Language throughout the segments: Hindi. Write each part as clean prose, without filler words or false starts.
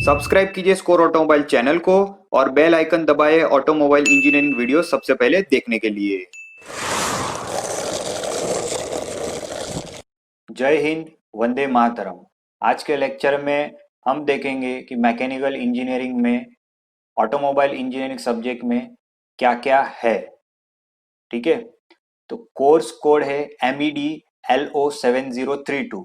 सब्सक्राइब कीजिए स्कोर ऑटोमोबाइल चैनल को और बेल आइकन दबाएं ऑटोमोबाइल इंजीनियरिंग वीडियो सबसे पहले देखने के लिए। जय हिंद, वंदे मातरम। आज के लेक्चर में हम देखेंगे कि मैकेनिकल इंजीनियरिंग में ऑटोमोबाइल इंजीनियरिंग सब्जेक्ट में क्या क्या है। ठीक है, तो कोर्स कोड है MED LO7032।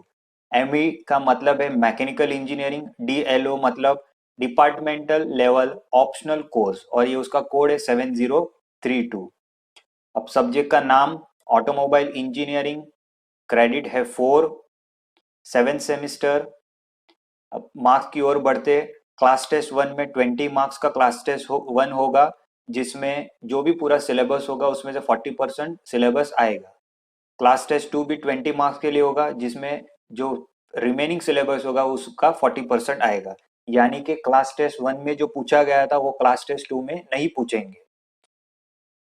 ME का मतलब है मैकेनिकल इंजीनियरिंग, DLO मतलब डिपार्टमेंटल लेवल ऑप्शनल कोर्स, और ये उसका कोड है 7032। अब सब्जेक्ट का नाम ऑटोमोबाइल इंजीनियरिंग, क्रेडिट है 4, 7 सेमिस्टर। अब मार्क्स की ओर बढ़ते, क्लास टेस्ट 1 में 20 मार्क्स का क्लास टेस्ट 1 होगा, जिसमें जो भी पूरा सिलेबस होगा उसमें से 40% सिलेबस आएगा। क्लास टेस्ट 2 भी 20 मार्क्स के लिए होगा, जिसमें जो रिमेनिंग सिलेबस होगा उसका 40% आएगा। यानी कि क्लास टेस्ट 1 में जो पूछा गया था वो क्लास टेस्ट 2 में नहीं पूछेंगे।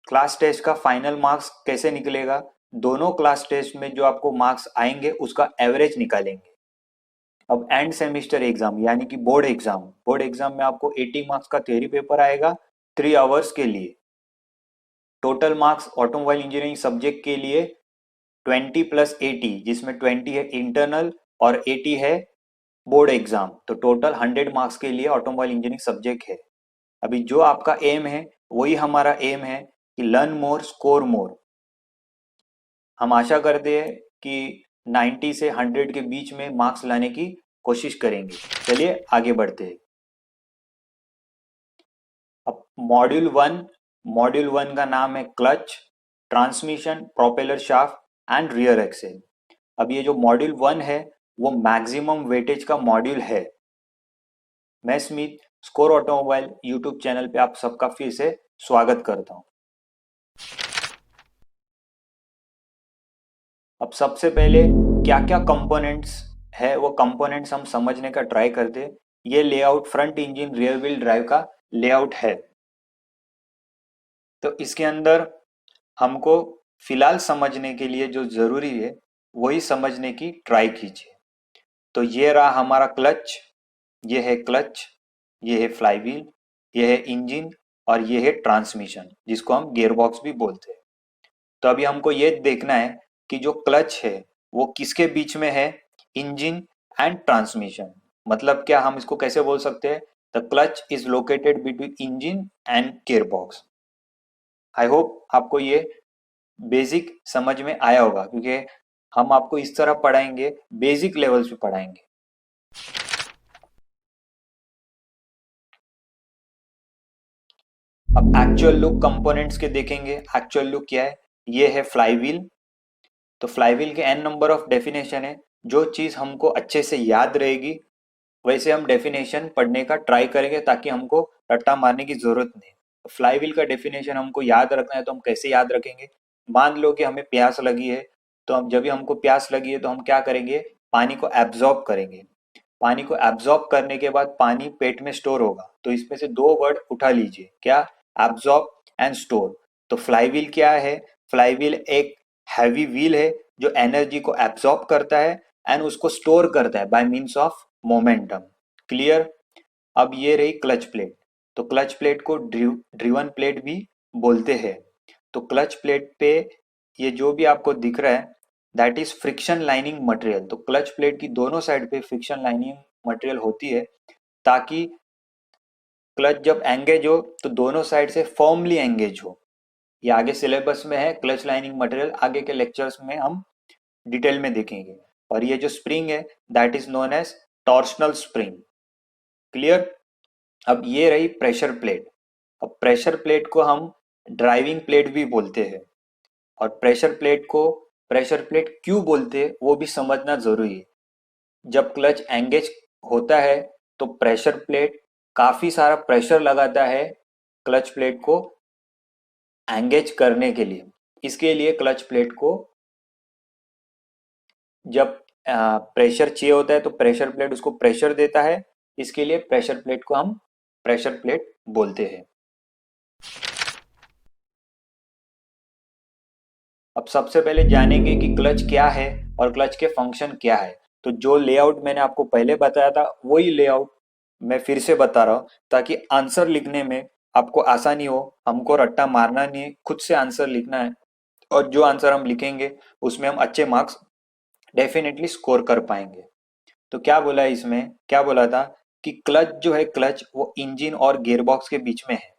क्लास टेस्ट का फाइनल मार्क्स कैसे निकलेगा? दोनों क्लास टेस्ट में जो आपको मार्क्स आएंगे उसका एवरेज निकालेंगे। अब एंड सेमिस्टर एग्जाम यानी कि बोर्ड एग्जाम में आपको 80 मार्क्स का थ्योरी पेपर आएगा 3 आवर्स के लिए। Total marks automobile engineering subject के लिए 20 + 80, जिसमें 20 है इंटरनल और 80 है बोर्ड एग्जाम, तो टोटल 100 मार्क्स के लिए ऑटोमोबाइल इंजीनियरिंग सब्जेक्ट है। अभी जो आपका एम है वही हमारा एम है कि लर्न मोर स्कोर मोर। हम आशा करते हैं कि 90 से 100 के बीच में मार्क्स लाने की कोशिश करेंगे। चलिए आगे बढ़ते हैं। अब मॉड्यूल 1 का नाम है clutch, transmission, propeller shaft and rear Excel. अब ये जो मॉड्यूल 1 है वो मैक्सिमम वेटेज का मॉड्यूल है। मैं Smith, score automobile YouTube channel पे आप सबका फिर से स्वागत करता हूं। अब सबसे पहले क्या क्या कंपोनेंट्स है वो कंपोनेंट्स हम समझने का ट्राई करते। ये layout front engine rear wheel drive का लेआउट है, तो इसके अंदर हमको फिलहाल समझने के लिए जो जरूरी है वही समझने की ट्राई कीजिए। तो ये रहा हमारा क्लच, ये है क्लच, ये है फ्लाईव्हील, ये है इंजन और ये है ट्रांसमिशन, जिसको हम गियरबॉक्स भी बोलते हैं। तो अभी हमको ये देखना है कि जो क्लच है वो किसके बीच में है, इंजन एंड ट्रांसमिशन। मतलब क्या, हम इसको कैसे बोल सकते हैं, the clutch is located between engine and gearbox. I hope आपको ये बेसिक समझ में आया होगा, क्योंकि हम आपको इस तरह पढ़ाएंगे, बेसिक लेवल्स पे पढ़ाएंगे। अब एक्चुअल लुक कंपोनेंट्स के देखेंगे। एक्चुअल लुक क्या है? ये है फ्लाईव्हील। तो फ्लाईव्हील के n नंबर ऑफ डेफिनेशन है। जो चीज हमको अच्छे से याद रहेगी वैसे हम डेफिनेशन पढ़ने का ट्राई करेंगे, ताकि हमको रट्टा मारने की जरूरत नहीं। फ्लाईव्हील का डेफिनेशन हमको याद रखना है, तो हम कैसे याद रखेंगे? मान लो कि हमें प्यास लगी है, तो हम जब भी हमको प्यास लगी है तो हम क्या करेंगे, पानी को एब्जॉर्ब करेंगे। पानी को एब्जॉर्ब करने के बाद पानी पेट में स्टोर होगा, तो इसमें से 2 वर्ड उठा लीजिए, क्या? Absorb and store. तो फ्लाईव्हील क्या है? फ्लाईव्हील एक हैवी व्हील है जो एनर्जी को एब्जॉर्ब करता है एंड उसको स्टोर करता है bye means of momentum. Clear? अब ये रही क्लच प्लेट। तो क्लच प्लेट को ड्रिवन प्लेट भी बोलते हैं। तो क्लच प्लेट पे ये जो भी आपको दिख रहा है that is friction lining material. तो क्लच प्लेट की दोनों साइड पे फ्रिक्शन लाइनिंग मटेरियल होती है, ताकि क्लच जब एंगेज हो तो दोनों साइड से फर्मली एंगेज हो। ये आगे सिलेबस में है, क्लच लाइनिंग मटेरियल आगे के लेक्चर्स में हम डिटेल में देखेंगे। और ये जो स्प्रिंग है that is known as torsional spring. Clear? अब ये रही प्रेशर प्लेट। अब प्रेशर प्लेट को हम ड्राइविंग प्लेट भी बोलते हैं, और प्रेशर प्लेट क्यों बोलते हैं वो भी समझना जरूरी है। जब क्लच एंगेज होता है तो प्रेशर प्लेट काफी सारा प्रेशर लगाता है क्लच प्लेट को एंगेज करने के लिए। इसके लिए क्लच प्लेट को जब प्रेशर चाहिए होता है तो प्रेशर प्लेट उसको प्रेशर देता है, इसके लिए प्रेशर प्लेट को हम प्रेशर प्लेट बोलते हैं। अब सबसे पहले जानेंगे कि क्लच क्या है और क्लच के फंक्शन क्या है। तो जो लेआउट मैंने आपको पहले बताया था वही लेआउट मैं फिर से बता रहा हूँ ताकि आंसर लिखने में आपको आसानी हो। हमको रट्टा मारना नहीं है, खुद से आंसर लिखना है, और जो आंसर हम लिखेंगे उसमें हम अच्छे मार्क्स डेफिनेटली स्कोर कर पाएंगे। तो क्या बोला है इसमें, क्या बोला था कि क्लच जो है, क्लच वो इंजन और गियरबॉक्स के बीच में है।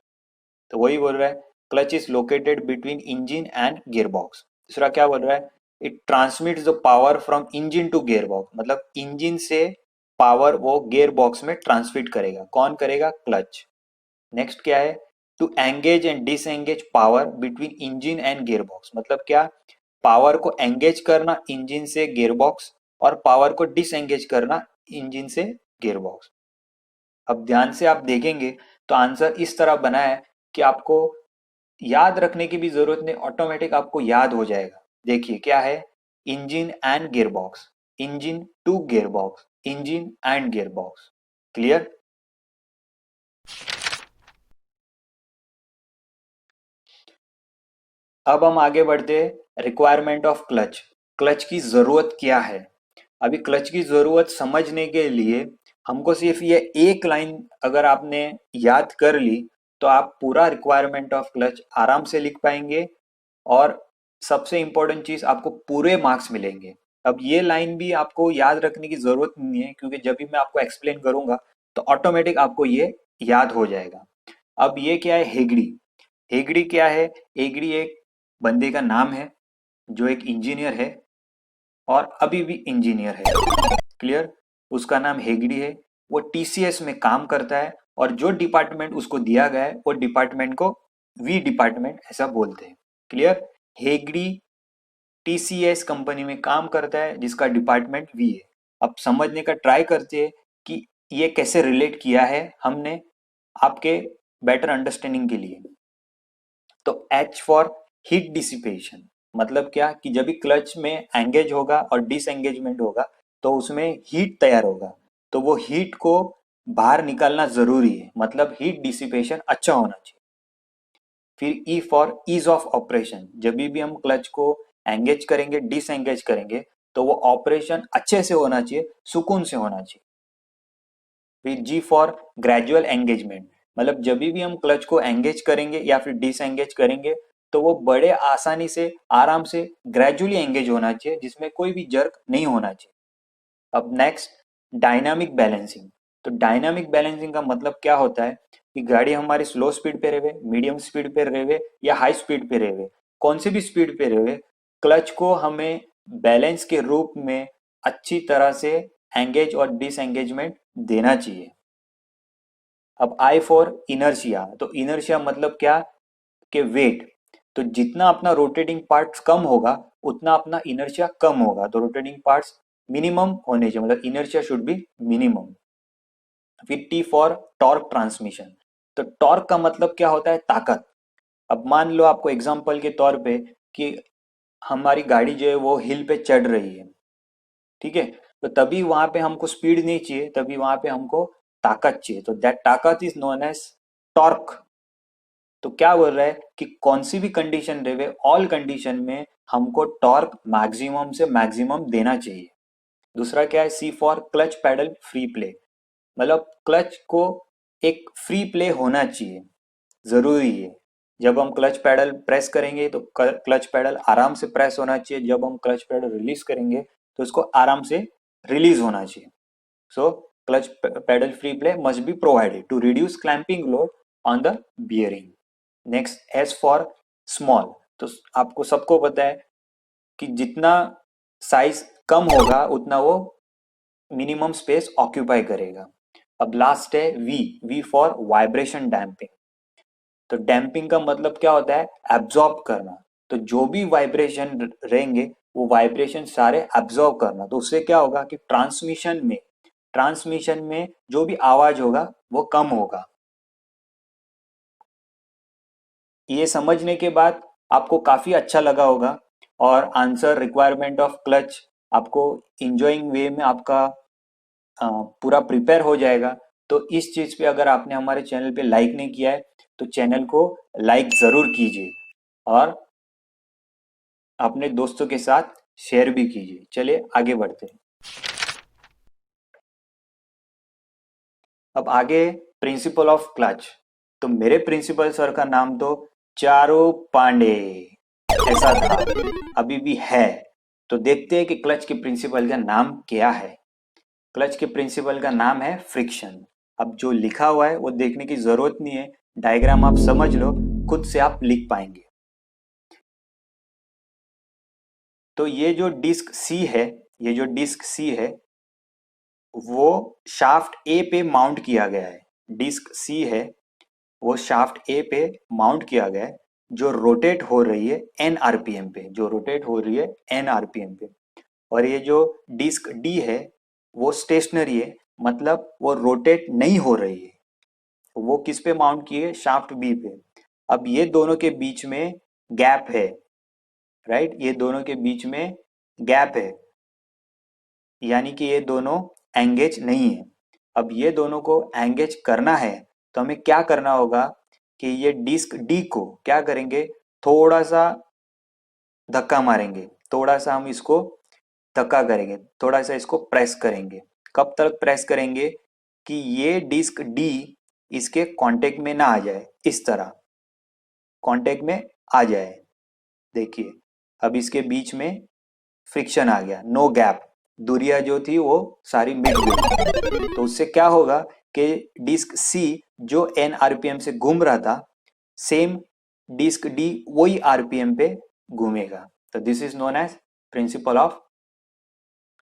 तो वही बोल रहा है, clutch is located between engine and gearbox. दूसरा क्या बोल रहा है, it transmits the power from engine to gearbox, मतलब इंजन से पावर वो गियर बॉक्स में ट्रांसमिट करेगा। कौन करेगा, क्लच। नेक्स्ट क्या है, to engage and disengage power between engine and gearbox, मतलब क्या, पावर को एंगेज करना इंजन से गियरबॉक्स और पावर को डिसएंगेज करना इंजन से गियरबॉक्स। अब ध्यान से आप देखेंगे तो आंसर इस तरह बना है कि आपको याद रखने की भी जरूरत नहीं, ऑटोमेटिक आपको याद हो जाएगा। देखिए क्या है, engine and gearbox, engine to gearbox, engine and gearbox. Clear. अब हम आगे बढ़ते हैं, रिक्वायरमेंट ऑफ क्लच। क्लच की जरूरत क्या है। अभी क्लच की जरूरत समझने के लिए हमको सिर्फ ये एक लाइन अगर आपने याद कर ली तो आप पूरा रिक्वायरमेंट ऑफ क्लच आराम से लिख पाएंगे, और सबसे इंपॉर्टेंट चीज आपको पूरे मार्क्स मिलेंगे। अब ये लाइन भी आपको याद रखने की जरूरत नहीं है, क्योंकि जब भी मैं आपको एक्सप्लेन करूंगा तो ऑटोमेटिक आपको ये याद हो जाएगा। अब ये क्या है, हेगड़ी। हेगड़ी क्या है, हेगड़ी एक बंदे का नाम है जो एक इंजीनियर है और अभी भी इंजीनियर है। क्लियर। उसका नाम हेगड़ी है, वो टीसीएस में काम करता है, और जो डिपार्टमेंट उसको दिया गया है वो डिपार्टमेंट को वी डिपार्टमेंट ऐसा बोलते हैं। क्लियर। हेगड़ी टीसीएस कंपनी में काम करता है जिसका डिपार्टमेंट वी है। अब समझने का ट्राई करते हैं कि ये कैसे रिलेट किया है हमने आपके बेटर अंडरस्टैंडिंग के लिए। तो एच फॉर हीट डिसिपेशन, मतलब क्या कि जब भी क्लच में एंगेज होगा और डिसएंगेजमेंट होगा तो उसमें हीट तैयार होगा, तो वो हीट को बाहर निकालना जरूरी है, मतलब हीट डिसिपेशन अच्छा होना चाहिए। फिर E for ease of operation, जब भी हम क्लच को एंगेज करेंगे डिसएंगेज करेंगे तो वो ऑपरेशन अच्छे से होना चाहिए, सुकून से होना चाहिए। फिर जी फॉर ग्रेजुअल एंगेजमेंट, मतलब जब भी हम क्लच को एंगेज करेंगे या फिर डिसएंगेज करेंगे तो वो बड़े आसानी से आराम से ग्रेजुअली एंगेज होना चाहिए, जिसमें कोई भी जर्क नहीं होना चाहिए। अब नेक्स्ट, डायनामिक बैलेंसिंग। तो डायनामिक बैलेंसिंग का मतलब क्या होता है कि गाड़ी हमारी स्लो स्पीड पे रहे, मीडियम स्पीड पे रहे या हाई स्पीड पे रहे, कौन सी भी स्पीड पे रहे, क्लच को हमें बैलेंस के रूप में अच्छी तरह से एंगेज और डिसएंगेजमेंट देना चाहिए। अब आई फॉर इनर्शिया, तो इनर्शिया मतलब क्या कि वेट। तो जितना अपना रोटेटिंग पार्ट्स कम होगा उतना अपना इनर्शिया कम होगा, तो रोटेटिंग पार्ट्स मिनिमम होने चाहिए, मतलब इनर्शिया शुड बी मिनिमम। फिर टी फॉर टॉर्क ट्रांसमिशन, तो टॉर्क का मतलब क्या होता है, ताकत। अब मान लो आपको एग्जांपल के तौर पे कि हमारी गाड़ी जो है वो हिल पे चढ़ रही है, ठीक है, तो तभी वहां पे हमको स्पीड नहीं चाहिए, तभी वहां पे हमको ताकत चाहिए, तो दैट ताकत इज नोन एज टॉर्क। तो क्या बोल रहा है कि कौन सी भी कंडीशन रहे, ऑल कंडीशन में हमको टॉर्क मैक्सिमम से मैक्सिमम देना चाहिए। दूसरा क्या है, C for clutch pedal free play, मतलब क्लच को एक फ्री प्ले होना चाहिए, जरूरी है। जब हम क्लच पैडल प्रेस करेंगे तो क्लच पैडल आराम से प्रेस होना चाहिए, जब हम क्लच पैडल रिलीज करेंगे तो उसको आराम से रिलीज होना चाहिए। So clutch pedal free play must be provided to reduce clamping load on the bearing. Next, S for small, तो आपको सबको पता है कि जितना साइज कम होगा उतना वो मिनिमम स्पेस ऑक्यूपाई करेगा। अब लास्ट है V, V for vibration damping. तो डैम्पिंग का मतलब क्या होता है, एब्जॉर्ब करना। तो जो भी वाइब्रेशन रहेंगे वो वाइब्रेशन सारे एब्जॉर्ब करना, तो उससे क्या होगा कि ट्रांसमिशन में जो भी आवाज होगा वो कम होगा। ये समझने के बाद आपको काफी अच्छा लगा होगा, और आंसर रिक्वायरमेंट ऑफ क्लच आपको इंजॉइंग वे में आपका पूरा प्रिपेयर हो जाएगा। तो इस चीज पे अगर आपने हमारे चैनल पे लाइक नहीं किया है तो चैनल को लाइक जरूर कीजिए, और अपने दोस्तों के साथ शेयर भी कीजिए। चलिए आगे बढ़ते हैं। अब आगे प्रिंसिपल ऑफ क्लच। तो मेरे प्रिंसिपल सर का नाम तो चारू पांडे ऐसा था, अभी भी है। तो देखते हैं कि क्लच के प्रिंसिपल का नाम क्या है। क्लच के प्रिंसिपल का नाम है फ्रिक्शन। अब जो लिखा हुआ है वो देखने की जरूरत नहीं है, डायग्राम आप समझ लो, खुद से आप लिख पाएंगे। तो ये जो डिस्क सी है, ये जो डिस्क सी है वो शाफ्ट ए पे माउंट किया गया है। डिस्क सी है वो शाफ्ट ए पे माउंट किया गया है, जो रोटेट हो रही है एन आरपीएम पे, जो रोटेट हो रही है एन आरपीएम पे। और ये जो डिस्क डी है वो स्टेशनरी है, मतलब वो रोटेट नहीं हो रही है। वो किस पे माउंट की है? शाफ्ट बी पे। अब ये दोनों के बीच में गैप है, राइट, ये दोनों के बीच में गैप है, यानी कि ये दोनों एंगेज नहीं है। अब ये दोनों को एंगेज करना है तो हमें क्या करना होगा कि ये डिस्क डी को क्या करेंगे, थोड़ा सा धक्का मारेंगे, थोड़ा सा हम इसको धक्का करेंगे, थोड़ा सा इसको प्रेस करेंगे। कब तक प्रेस करेंगे कि ये डिस्क डी इसके कांटेक्ट में ना आ जाए, इस तरह कांटेक्ट में आ जाए। देखिए अब इसके बीच में फ्रिक्शन आ गया, नो गैप, दूरियां जो थी वो सारी मिट गई। तो उससे क्या होगा कि डिस्क सी जो एन आरपीएम से घूम रहा था, सेम डिस्क डी वही आरपीएम पे घूमेगा। तो this is known as principle of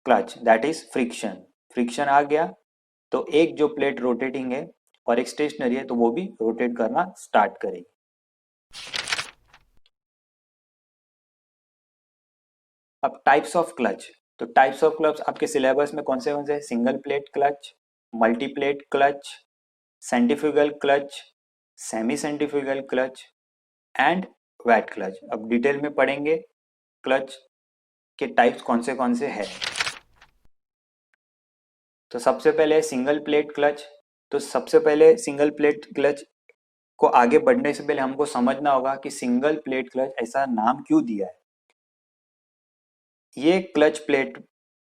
clutch, that is friction. Friction आ गया तो एक जो प्लेट रोटेटिंग है और एक स्टेशनरी है तो वो भी रोटेट करना स्टार्ट करेगी। अब टाइप्स ऑफ क्लच। तो टाइप्स ऑफ क्लच आपके सिलेबस में कौन से हैं? Single plate clutch, multi plate clutch, centrifugal clutch, semi centrifugal clutch and wet clutch. अब डिटेल में पढ़ेंगे क्लच के टाइप्स कौन से हैं। तो सबसे पहले सिंगल प्लेट क्लच। तो सबसे पहले सिंगल प्लेट क्लच को आगे बढ़ने से पहले हमको समझना होगा कि सिंगल प्लेट क्लच ऐसा नाम क्यों दिया है। ये क्लच प्लेट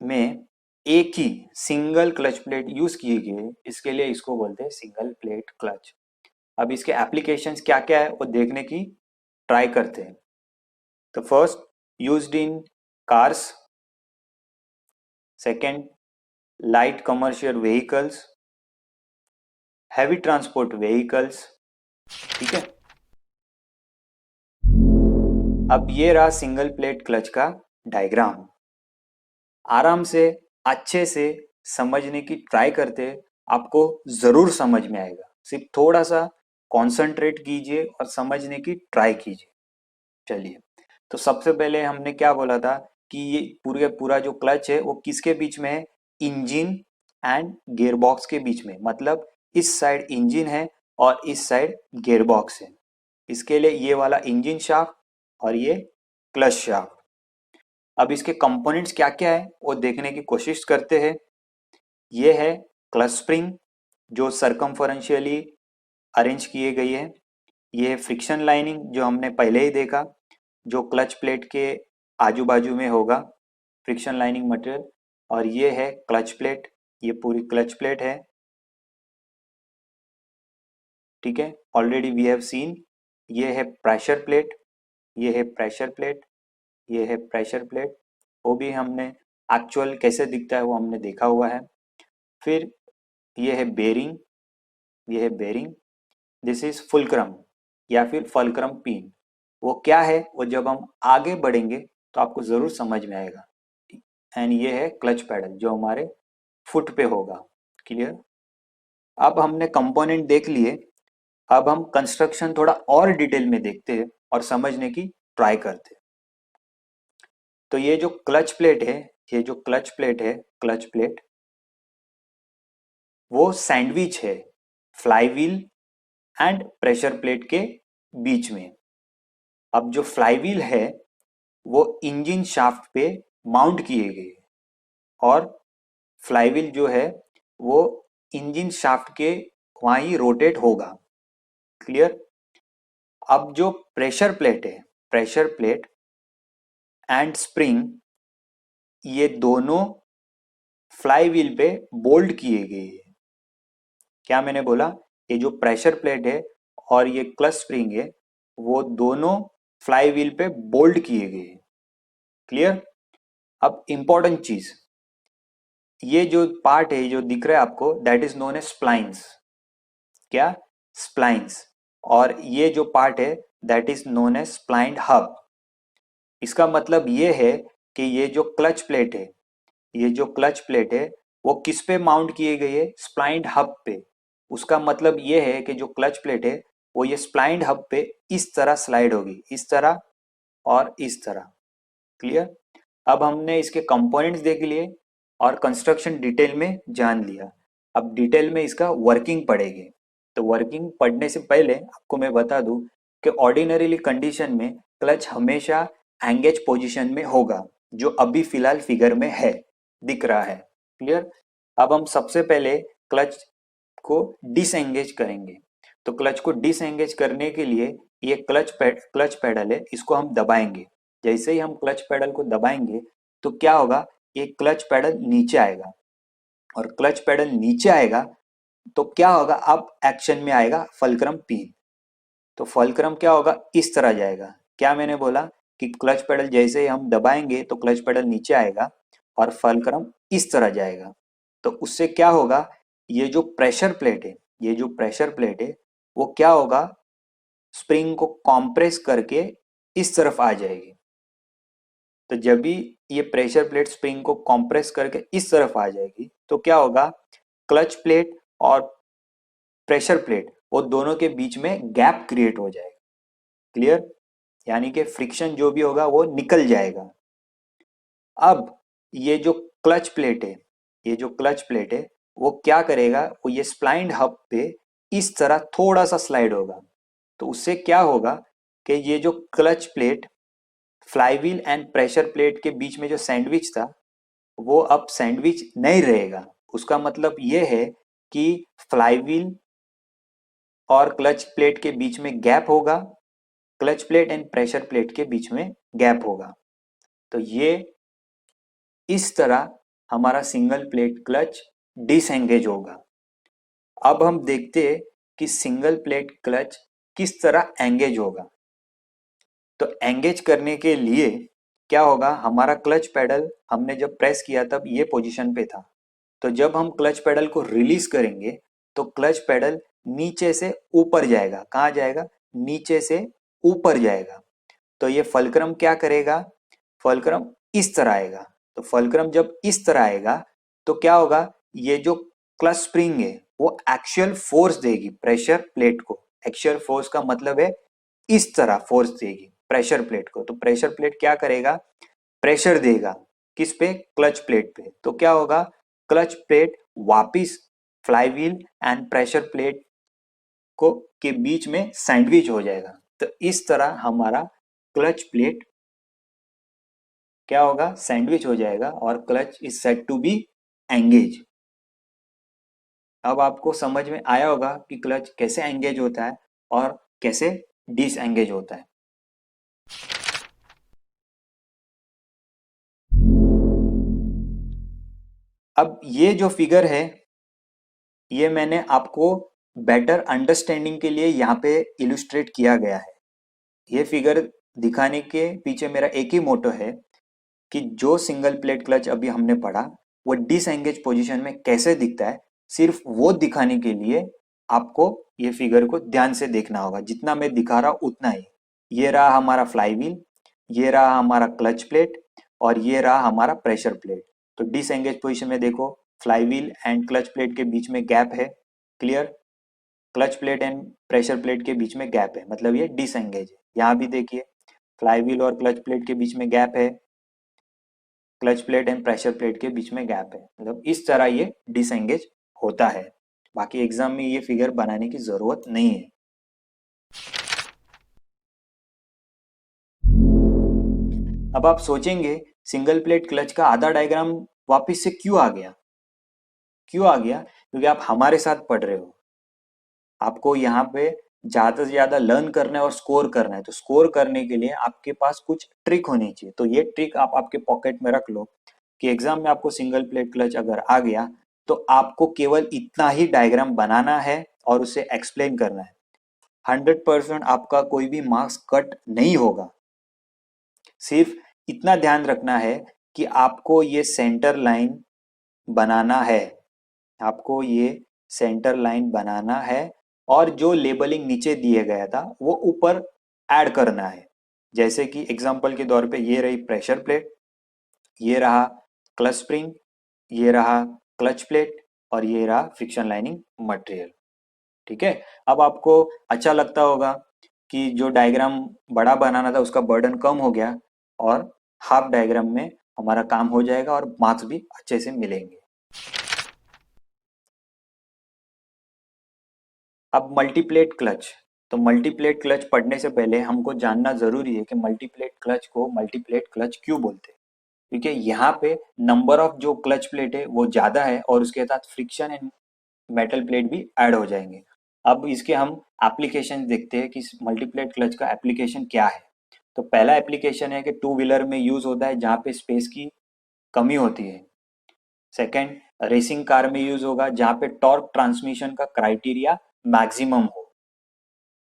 में एक ही सिंगल क्लच प्लेट यूज किए गए, इसके लिए इसको बोलते हैं सिंगल प्लेट क्लच। अब इसके एप्लीकेशंस क्या क्या है वो देखने की ट्राई करते हैं। तो first, used in cars, second light commercial vehicles, heavy transport vehicles. ठीक है, अब ये रहा सिंगल प्लेट क्लच का डायग्राम। आराम से अच्छे से समझने की ट्राई करते, आपको जरूर समझ में आएगा। सिर्फ थोड़ा सा कंसंट्रेट कीजिए और समझने की ट्राई कीजिए। चलिए, तो सबसे पहले हमने क्या बोला था कि ये पूरे पूरा जो क्लच है वो किसके बीच में है? इंजन एंड गियरबॉक्स के बीच में, मतलब इस साइड इंजन है और इस साइड गियरबॉक्स है। इसके लिए ये वाला इंजन शाफ्ट और ये क्लच शाफ्ट। अब इसके कंपोनेंट्स क्या क्या है वो देखने की कोशिश करते हैं। ये है क्लच स्प्रिंग जो सरकमफरेंशियली अरेंज किए गई है। ये है फ्रिक्शन लाइनिंग जो हमने पहले ही देखा, जो क्लच प्लेट के आजू बाजू में होगा, फ्रिक्शन लाइनिंग मटेरियल। और ये है क्लच प्लेट, ये पूरी क्लच प्लेट है। ठीक है, ऑलरेडी वी हैव सीन। ये है प्रेशर प्लेट, ये है प्रेशर प्लेट, ये है प्रेशर प्लेट, वो भी हमने एक्चुअल कैसे दिखता है वो हमने देखा हुआ है। फिर ये है बेरिंग, ये है बेरिंग। दिस इज फुलक्रम या फिर फलक्रम पिन। वो क्या है वो जब हम आगे बढ़ेंगे तो आपको जरूर समझ में आएगा। एंड ये है क्लच पैडल जो हमारे फुट पे होगा। क्लियर? अब हमने कंपोनेंट देख लिए, अब हम कंस्ट्रक्शन थोड़ा और डिटेल में देखते हैं और समझने की ट्राई करते हैं। तो ये जो क्लच प्लेट है, ये जो क्लच प्लेट है, क्लच प्लेट वो सैंडविच है फ्लाईव्हील एंड प्रेशर प्लेट के बीच में। अब जो फ्लाईव्हील है वो इंजन शाफ्ट पे माउंट किए गए और फ्लाईव्हील जो है वो इंजन शाफ्ट के वहां ही रोटेट होगा। क्लियर? अब जो प्रेशर प्लेट है, प्रेशर प्लेट एंड स्प्रिंग, ये दोनों फ्लाईव्हील पे बोल्ट किए गए हैं। क्या मैंने बोला? ये जो प्रेशर प्लेट है और ये क्लच स्प्रिंग है, वो दोनों फ्लाई व्हील पे बोल्ड किए गए हैं। क्लियर? अब इंपॉर्टेंट चीज, ये जो पार्ट है जो दिख रहा है आपको, that is known as splines. क्या? स्प्लाइंस। और ये जो पार्ट है that is known as splined hub. इसका मतलब ये है कि ये जो क्लच प्लेट है, ये जो क्लच प्लेट है वो किस पे माउंट किए गई है? स्प्लाइंड हब पे। उसका मतलब ये है कि जो क्लच प्लेट है वो ये स्प्लाइंड हब पे इस तरह स्लाइड होगी, इस तरह और इस तरह। क्लियर? अब हमने इसके कंपोनेंट्स देख लिए और कंस्ट्रक्शन डिटेल में जान लिया। अब डिटेल में इसका वर्किंग पढ़ेंगे। तो वर्किंग पढ़ने से पहले आपको मैं बता दूं कि ऑर्डिनरीली कंडीशन में क्लच हमेशा एंगेज पोजीशन में होगा, जो अभी फिलहाल फिगर में है, दिख रहा है। क्लियर? अब हम सबसे पहले क्लच को डिसएंगेज करेंगे। तो क्लच को डिसएंगेज करने के लिए ये क्लच पेडल है, इसको हम दबाएंगे। जैसे ही हम क्लच पेडल को दबाएंगे तो क्या होगा? ये क्लच पेडल नीचे आएगा, और क्लच पेडल नीचे आएगा तो क्या होगा? अब एक्शन में आएगा फलक्रम पिन। तो फलक्रम क्या होगा? इस तरह जाएगा। क्या मैंने बोला? कि क्लच पेडल जैसे ही हम दबाएंगे तो क्लच पेडल नीचे आएगा और फलक्रम इस तरह जाएगा। तो उससे क्या होगा? ये जो प्रेशर प्लेट है, ये जो प्रेशर प्लेट है वो क्या होगा? स्प्रिंग को कॉम्प्रेस करके इस तरफ आ जाएगी। तो जब भी ये प्रेशर प्लेट स्प्रिंग को कॉम्प्रेस करके इस तरफ आ जाएगी तो क्या होगा? क्लच प्लेट और प्रेशर प्लेट वो दोनों के बीच में गैप क्रिएट हो जाएगा। क्लियर? यानी कि फ्रिक्शन जो भी होगा वो निकल जाएगा। अब ये जो क्लच प्लेट है, ये जो क्लच प्लेट है वो क्या करेगा? वो ये स्प्लाइंड हब पे इस तरह थोड़ा सा स्लाइड होगा। तो उससे क्या होगा कि ये जो clutch plate flywheel and pressure plate के बीच में जो सैंडविच था वो अब सैंडविच नहीं रहेगा। उसका मतलब ये है कि फ्लाईव्हील और क्लच प्लेट के बीच में गैप होगा, clutch plate and pressure plate के बीच में गैप होगा। तो ये इस तरह हमारा सिंगल प्लेट क्लच डिसएंगेज होगा। अब हम देखते हैं कि सिंगल प्लेट क्लच किस तरह एंगेज होगा। तो एंगेज करने के लिए क्या होगा? हमारा क्लच पेडल हमने जब प्रेस किया तब ये पोजीशन पे था। तो जब हम क्लच पेडल को रिलीज करेंगे तो क्लच पेडल नीचे से ऊपर जाएगा। कहाँ जाएगा? नीचे से ऊपर जाएगा। तो ये फलक्रम क्या करेगा? फलक्रम इस तरह आएगा। तो फलक्रम जब इस तरह आएगा तो क्या होगा? ये जो क्लच स्प्रिंग है वो एक्शियल फोर्स देगी प्रेशर प्लेट को। एक्शियल फोर्स का मतलब है इस तरह फोर्स देगी प्रेशर प्लेट को। तो प्रेशर प्लेट क्या करेगा? प्रेशर देगा किस पे? क्लच प्लेट पे। तो क्या होगा? क्लच प्लेट वापिस फ्लाईव्हील एंड प्रेशर प्लेट को के बीच में सैंडविच हो जाएगा। तो इस तरह हमारा क्लच प्लेट क्या होगा? सैंडविच हो जाएगा और clutch is said to be engage. अब आपको समझ में आया होगा कि क्लच कैसे एंगेज होता है और कैसे डिसएंगेज होता है। अब ये जो फिगर है ये मैंने आपको बेटर अंडरस्टैंडिंग के लिए यहाँ पे इलुस्ट्रेट किया गया है। ये फिगर दिखाने के पीछे मेरा एक ही मोटो है कि जो सिंगल प्लेट क्लच अभी हमने पढ़ा वो डिसएंगेज पोजीशन में कैसे दिखता है, सिर्फ वो दिखाने के लिए आपको ये फिगर को ध्यान से देखना होगा। जितना मैं दिखा रहा हूं उतना ही। ये रहा हमारा फ्लाईव्हील, ये रहा हमारा क्लच प्लेट और ये रहा हमारा प्रेशर प्लेट। तो डिसएंगेज पोजीशन में देखो, फ्लाईव्हील एंड क्लच प्लेट के बीच में गैप है। Clear? Clutch plate and pressure plate के बीच में गैप है, मतलब ये डिसएंगेज है। यहाँ भी देखिए, फ्लाईव्हील और क्लच प्लेट के बीच में गैप है, clutch plate and pressure plate के बीच में गैप है। मतलब इस तरह ये डिसएंगेज होता है। बाकी एग्जाम में ये फिगर बनाने की जरूरत नहीं है। अब आप सोचेंगे सिंगल प्लेट क्लच का आधा डायग्राम वापस से क्यों आ गया? क्यों आ गया? क्योंकि आप हमारे साथ पढ़ रहे हो। आपको यहाँ पे ज्यादा से ज्यादा लर्न करना है और स्कोर करना है। तो स्कोर करने के लिए आपके पास कुछ ट्रिक होनी चाहिए। तो ये ट्रिक आप आपके पॉकेट में रख लो कि एग्जाम में आपको सिंगल प्लेट क्लच अगर आ गया तो आपको केवल इतना ही डायग्राम बनाना है और उसे एक्सप्लेन करना है। 100% आपका कोई भी मार्क्स कट नहीं होगा। सिर्फ इतना ध्यान रखना है कि आपको ये सेंटर लाइन बनाना है, आपको ये सेंटर लाइन बनाना है और जो लेबलिंग नीचे दिए गया था वो ऊपर ऐड करना है। जैसे कि एग्जांपल के तौर पे ये रही प्रेशर प्लेट, ये रहा क्लच स्प्रिंग, ये रहा क्लच प्लेट और ये रहा फ्रिक्शन लाइनिंग मटेरियल। ठीक है, अब आपको अच्छा लगता होगा कि जो डायग्राम बड़ा बनाना था उसका बर्डन कम हो गया और हाफ डायग्राम में हमारा काम हो जाएगा और मार्क्स भी अच्छे से मिलेंगे। अब मल्टीप्लेट क्लच, तो मल्टीप्लेट क्लच पढ़ने से पहले हमको जानना जरूरी है कि मल्टीप्लेट क्लच को मल्टीप्लेट क्लच क्यों बोलते हैं। क्योंकि यहाँ पे नंबर ऑफ जो क्लच प्लेट है वो ज्यादा है और उसके साथ फ्रिक्शन एंड मेटल प्लेट भी ऐड हो जाएंगे। अब इसके हम एप्लीकेशन देखते हैं कि मल्टीप्लेट क्लच का एप्लीकेशन क्या है। तो पहला एप्लीकेशन है कि टू व्हीलर में यूज होता है जहाँ पे स्पेस की कमी होती है। सेकंड, रेसिंग कार में यूज होगा जहाँ पे टॉर्क ट्रांसमिशन का क्राइटेरिया मैक्सिमम हो।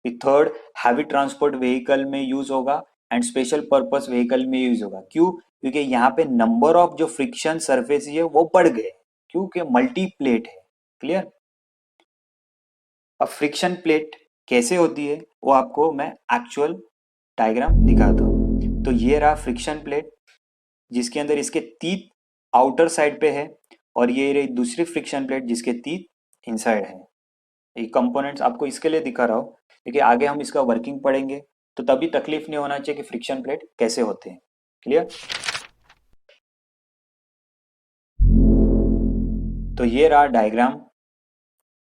थर्ड, हैवी ट्रांसपोर्ट व्हीकल में यूज होगा एंड स्पेशल पर्पस व्हीकल में यूज होगा। क्यों? क्योंकि यहाँ पे नंबर ऑफ जो फ्रिक्शन सरफेस है वो बढ़ गए क्योंकि मल्टी प्लेट है। क्लियर? अब फ्रिक्शन प्लेट कैसे होती है वो आपको मैं एक्चुअल डायग्राम दिखाता हूँ। तो ये रहा फ्रिक्शन प्लेट जिसके अंदर इसके तीत आउटर साइड पे है और ये रही दूसरी फ्रिक्शन प्लेट जिसके तीत इनसाइड है। ये कंपोनेंट्स आपको इसके लिए दिखा रहा हूँ क्योंकि आगे हम इसका वर्किंग पढ़ेंगे तो तभी तकलीफ नहीं होना चाहिए कि फ्रिक्शन प्लेट कैसे होते हैं। क्लियर? तो ये रहा डायग्राम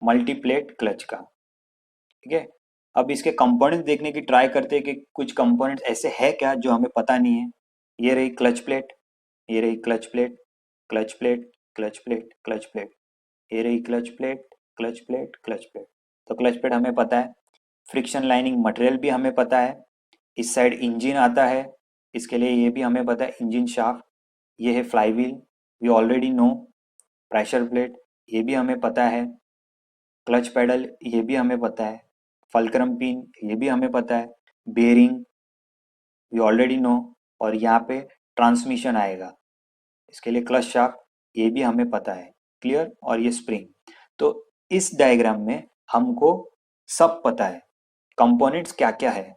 मल्टीप्लेट क्लच का। ठीक है, अब इसके कंपोनेंट्स देखने की ट्राई करते हैं कि कुछ कंपोनेंट्स ऐसे है क्या जो हमें पता नहीं है। ये रही क्लच प्लेट, ये रही clutch plate, clutch plate, clutch plate, clutch plate, ये रही clutch plate, clutch plate, clutch plate. तो क्लच प्लेट हमें पता है, फ्रिक्शन लाइनिंग मटेरियल भी हमें पता है, इस साइड इंजन आता है, इसके लिए ये भी हमें पता है इंजन शाफ्ट, ये है flywheel, we already know, pressure plate ये भी हमें पता है, क्लच पेडल ये भी हमें पता है, फल्क्रम पिन ये भी हमें पता है, बेरिंग वी ऑलरेडी नो, और यहाँ पे ट्रांसमिशन आएगा, इसके लिए क्लच शाफ्ट ये भी हमें पता है। क्लियर? और ये स्प्रिंग। तो इस डायग्राम में हमको सब पता है कंपोनेंट्स क्या क्या है।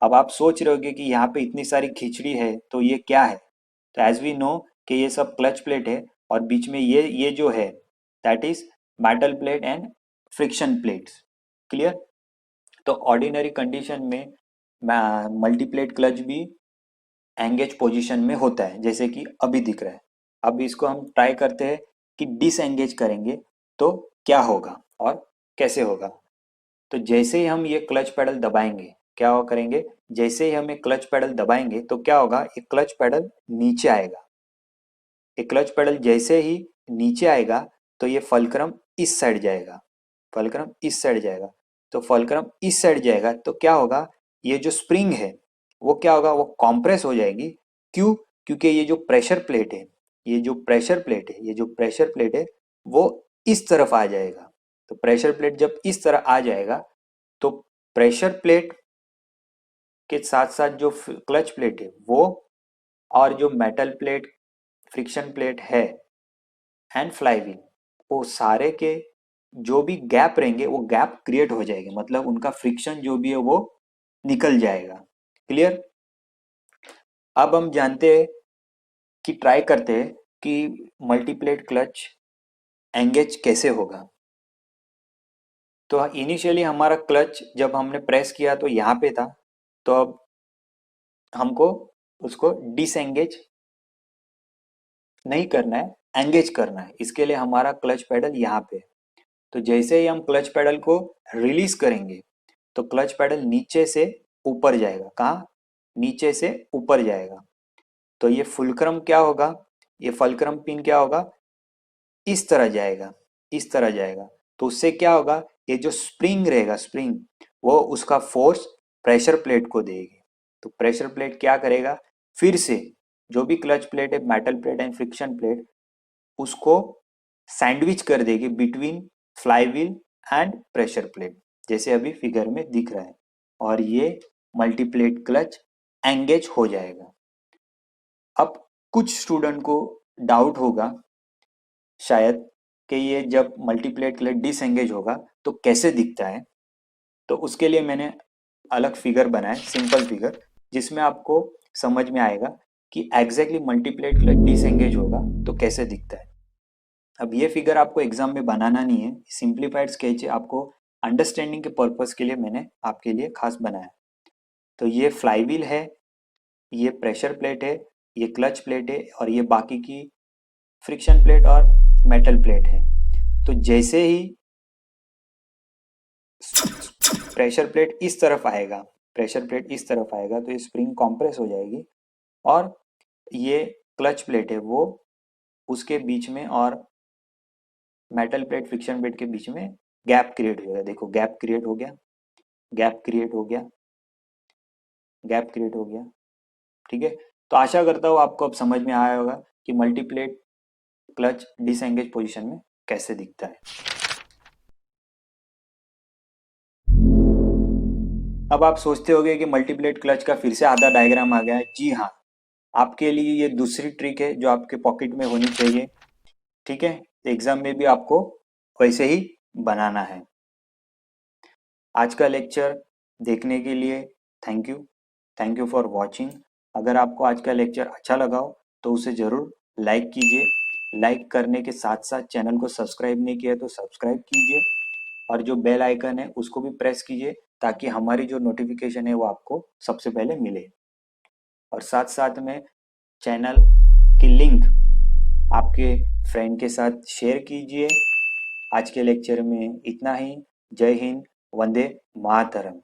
अब आप सोच रहे होगे कि यहाँ पे इतनी सारी खिचड़ी है तो ये क्या है। तो एज वी नो कि ये सब क्लच प्लेट है और बीच में ये जो है that is metal plate and friction plates. Clear? तो ऑर्डिनरी कंडीशन में मल्टीप्लेट क्लच भी एंगेज पोजीशन में होता है जैसे कि अभी दिख रहा है। अब इसको हम ट्राई करते हैं कि डिसएंगेज करेंगे तो क्या होगा और कैसे होगा। तो जैसे ही हम ये क्लच पेडल दबाएंगे क्या हो करेंगे, जैसे ही हम ये क्लच पेडल दबाएंगे तो क्या होगा, ये क्लच पेडल नीचे आएगा। ये क्लच पेडल जैसे ही नीचे आएगा तो ये फलक्रम इस साइड जाएगा, फलक्रम इस साइड जाएगा। तो फलक्रम इस साइड जाएगा तो क्या होगा, ये जो स्प्रिंग है वो क्या होगा, वो कॉम्प्रेस हो जाएगी। क्यों? क्योंकि ये जो प्रेशर प्लेट है, ये जो प्रेशर प्लेट है, ये जो प्रेशर प्लेट है वो इस तरफ आ जाएगा। तो प्रेशर प्लेट जब इस तरह आ जाएगा तो प्रेशर प्लेट के साथ साथ जो क्लच प्लेट है वो और जो मेटल प्लेट फ्रिक्शन प्लेट है एंड फ्लाईव्हील, वो सारे के जो भी गैप रहेंगे वो गैप क्रिएट हो जाएंगे, मतलब उनका फ्रिक्शन जो भी है वो निकल जाएगा। क्लियर? अब हम जानते हैं कि ट्राई करते हैं कि मल्टीप्लेट क्लच एंगेज कैसे होगा। तो इनिशियली हमारा क्लच जब हमने प्रेस किया तो यहाँ पे था, तो अब हमको उसको डिसएंगेज नहीं करना है, एंगेज करना है। इसके लिए हमारा क्लच पेडल यहाँ पे। तो जैसे ही हम क्लच पेडल को रिलीज करेंगे तो क्लच पेडल नीचे से ऊपर जाएगा। कहाँ? नीचे से ऊपर जाएगा। तो ये फुलक्रम क्या होगा, ये फुलक्रम पिन क्या होगा, इस तरह जाएगा, इस तरह जाएगा। तो उससे क्या होगा, ये जो स्प्रिंग रहेगा, स्प्रिंग वो उसका फोर्स प्रेशर प्लेट को देगी। तो प्रेशर प्लेट क्या करेगा, फिर से जो भी क्लच प्लेट है, metal plate and friction plate, उसको सैंडविच कर देगी between flywheel and pressure plate, जैसे अभी फिगर में दिख रहा है, और ये मल्टीप्लेट क्लच एंगेज हो जाएगा। अब कुछ स्टूडेंट को डाउट होगा शायद कि ये जब मल्टीप्लेट क्लच डिसएंगेज होगा तो कैसे दिखता है। तो उसके लिए मैंने अलग फिगर बनाया, सिंपल फिगर, जिसमें आपको समझ में आएगा कि एग्जैक्टली मल्टीप्लेट क्लच डिसएंगेज होगा तो कैसे दिखता है। अब ये फिगर आपको एग्जाम में बनाना नहीं है, सिंप्लीफाइड स्केच है, आपको अंडरस्टैंडिंग के पर्पस के लिए मैंने आपके लिए खास बनाया। तो ये फ्लाईव्हील है, ये प्रेशर प्लेट है, ये क्लच प्लेट है, और ये बाकी की फ्रिक्शन प्लेट और मेटल प्लेट है। तो जैसे ही प्रेशर प्लेट इस तरफ आएगा, प्रेशर प्लेट इस तरफ आएगा तो ये स्प्रिंग कॉम्प्रेस हो जाएगी, और ये क्लच प्लेट है वो उसके बीच में और मेटल प्लेट फ्रिक्शन प्लेट के बीच में गैप क्रिएट हो गया। देखो गैप क्रिएट हो गया, गैप क्रिएट हो गया, गैप क्रिएट हो गया। ठीक है, तो आशा करता हूँ आपको अब समझ में आया होगा कि मल्टीप्लेट क्लच डिसएंगेज पोजीशन में कैसे दिखता है। अब आप सोचते होंगे कि मल्टीप्लेट क्लच का फिर से आधा डायग्राम आ गया है। जी हाँ, आपके लिए ये दूसरी ट्रिक है जो आपके पॉकेट में होनी चाहिए। ठीक है, एग्जाम में भी आपको वैसे ही बनाना है। आज का लेक्चर देखने के लिए thank you, thank you for watching. अगर आपको आज का लेक्चर अच्छा लगा हो तो उसे ज़रूर लाइक कीजिए। लाइक करने के साथ साथ चैनल को सब्सक्राइब नहीं किया तो सब्सक्राइब कीजिए, और जो बेल आइकन है उसको भी प्रेस कीजिए ताकि हमारी जो नोटिफिकेशन है वो आपको सबसे पहले मिले। और साथ साथ में चैनल की लिंक आपके फ्रेंड के साथ शेयर कीजिए। आज के लेक्चर में इतना ही। जय हिंद, वंदे मातरम।